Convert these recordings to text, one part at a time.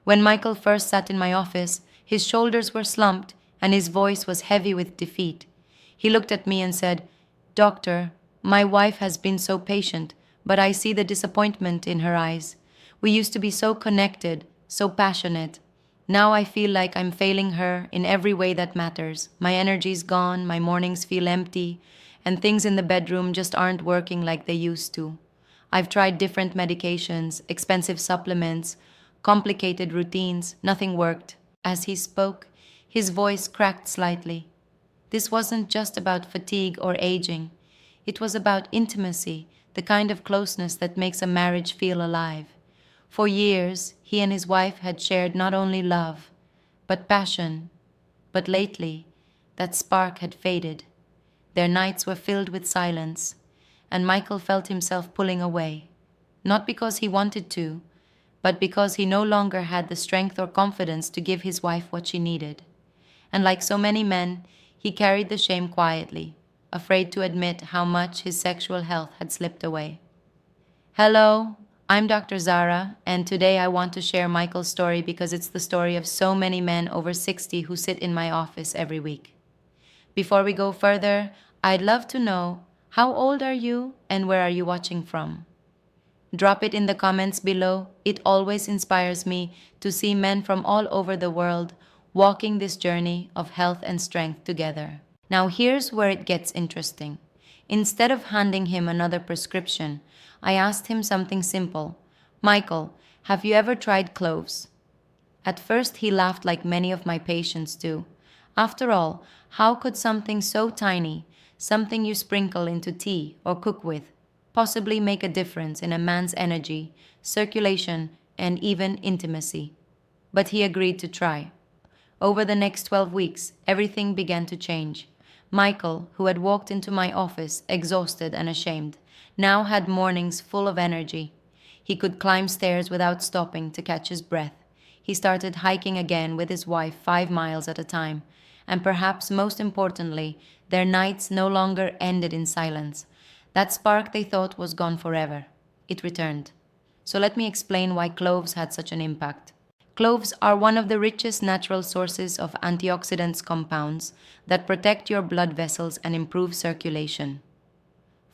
When Michael first sat in my office, his shoulders were slumped and his voice was heavy with defeat. He looked at me and said, "Doctor, my wife has been so patient, but I see the disappointment in her eyes. We used to be so connected, so passionate. Now I feel like I'm failing her in every way that matters. My energy's gone, my mornings feel empty, and things in the bedroom just aren't working like they used to. I've tried different medications, expensive supplements, complicated routines, nothing worked." As he spoke, his voice cracked slightly. This wasn't just about fatigue or aging. It was about intimacy, the kind of closeness that makes a marriage feel alive. For years, he and his wife had shared not only love, but passion. But lately, that spark had faded. Their nights were filled with silence, and Michael felt himself pulling away. Not because he wanted to, but because he no longer had the strength or confidence to give his wife what she needed. And like so many men, he carried the shame quietly, afraid to admit how much his sexual health had slipped away. Hello, I'm Dr. Zara, and today I want to share Michael's story because it's the story of so many men over 60 who sit in my office every week. Before we go further, I'd love to know, how old are you and where are you watching from? Drop it in the comments below. It always inspires me to see men from all over the world walking this journey of health and strength together. Now here's where it gets interesting. Instead of handing him another prescription, I asked him something simple. "Michael, have you ever tried cloves?" At first he laughed like many of my patients do. After all, how could something so tiny, something you sprinkle into tea or cook with, possibly make a difference in a man's energy, circulation, and even intimacy? But he agreed to try. Over the next 12 weeks, everything began to change. Michael, who had walked into my office exhausted and ashamed, now had mornings full of energy. He could climb stairs without stopping to catch his breath. He started hiking again with his wife 5 miles at a time. And perhaps most importantly, their nights no longer ended in silence. That spark they thought was gone forever. It returned. So let me explain why cloves had such an impact. Cloves are one of the richest natural sources of antioxidants compounds that protect your blood vessels and improve circulation.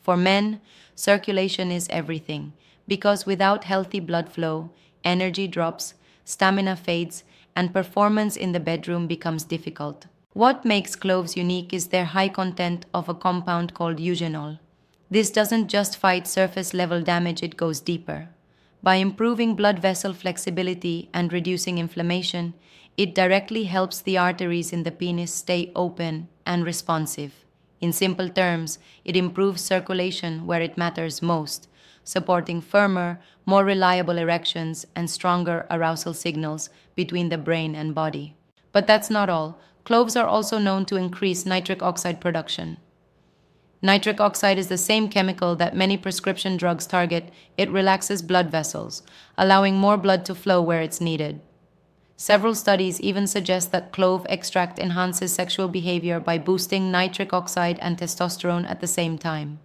For men, circulation is everything, because without healthy blood flow, energy drops, stamina fades, and performance in the bedroom becomes difficult. What makes cloves unique is their high content of a compound called eugenol. This doesn't just fight surface-level damage, it goes deeper. By improving blood vessel flexibility and reducing inflammation, it directly helps the arteries in the penis stay open and responsive. In simple terms, it improves circulation where it matters most, supporting firmer, more reliable erections and stronger arousal signals between the brain and body. But that's not all. Cloves are also known to increase nitric oxide production. Nitric oxide is the same chemical that many prescription drugs target. It relaxes blood vessels, allowing more blood to flow where it's needed. Several studies even suggest that clove extract enhances sexual behavior by boosting nitric oxide and testosterone at the same time.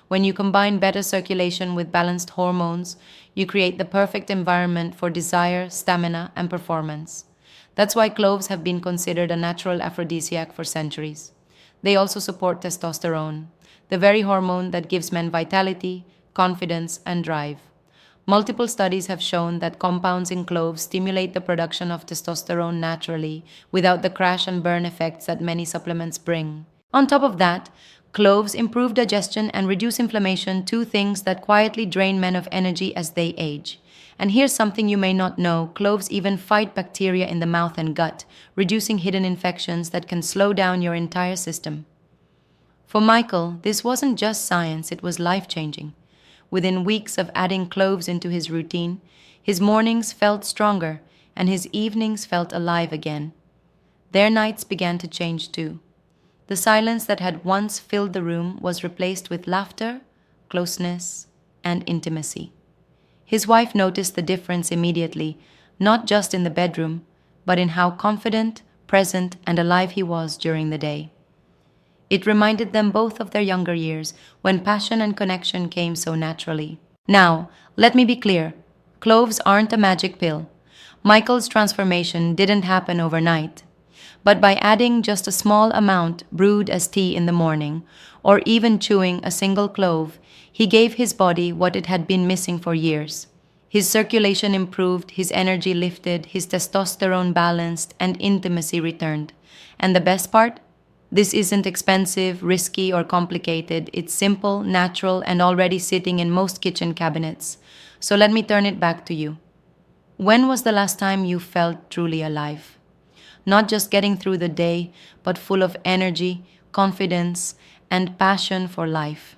When you combine better circulation with balanced hormones, you create the perfect environment for desire, stamina, and performance. That's why cloves have been considered a natural aphrodisiac for centuries. They also support testosterone, the very hormone that gives men vitality, confidence, and drive. Multiple studies have shown that compounds in cloves stimulate the production of testosterone naturally without the crash and burn effects that many supplements bring. On top of that, cloves improve digestion and reduce inflammation, 2 things that quietly drain men of energy as they age. And here's something you may not know: cloves even fight bacteria in the mouth and gut, reducing hidden infections that can slow down your entire system. For Michael, this wasn't just science, it was life-changing. Within weeks of adding cloves into his routine, his mornings felt stronger and his evenings felt alive again. Their nights began to change too. The silence that had once filled the room was replaced with laughter, closeness, and intimacy. His wife noticed the difference immediately, not just in the bedroom, but in how confident, present, and alive he was during the day. It reminded them both of their younger years, when passion and connection came so naturally. Now, let me be clear. Cloves aren't a magic pill. Michael's transformation didn't happen overnight, but by adding just a small amount brewed as tea in the morning, or even chewing a single clove, he gave his body what it had been missing for years. His circulation improved, his energy lifted, his testosterone balanced, and intimacy returned. And the best part? This isn't expensive, risky, or complicated. It's simple, natural, and already sitting in most kitchen cabinets. So let me turn it back to you. When was the last time you felt truly alive? Not just getting through the day, but full of energy, confidence, and passion for life.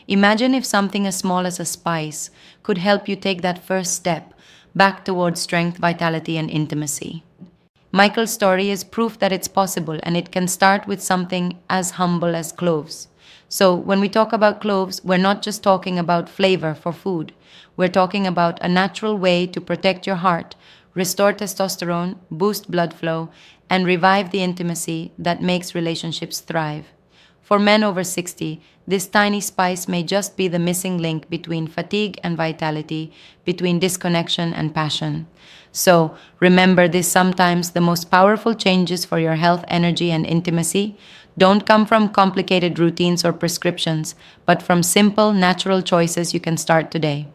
Imagine if something as small as a spice could help you take that first step back towards strength, vitality, and intimacy. Michael's story is proof that it's possible, and it can start with something as humble as cloves. So, when we talk about cloves, we're not just talking about flavor for food. We're talking about a natural way to protect your heart, restore testosterone, boost blood flow, and revive the intimacy that makes relationships thrive. For men over 60, this tiny spice may just be the missing link between fatigue and vitality, between disconnection and passion. So, remember this: sometimes the most powerful changes for your health, energy, and intimacy don't come from complicated routines or prescriptions, but from simple, natural choices you can start today.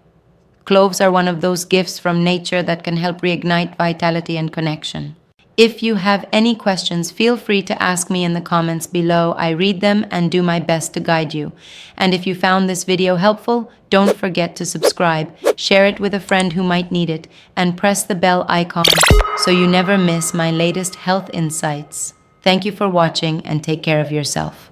Cloves are one of those gifts from nature that can help reignite vitality and connection. If you have any questions, feel free to ask me in the comments below. I read them and do my best to guide you. And if you found this video helpful, don't forget to subscribe, share it with a friend who might need it, and press the bell icon so you never miss my latest health insights. Thank you for watching, and take care of yourself.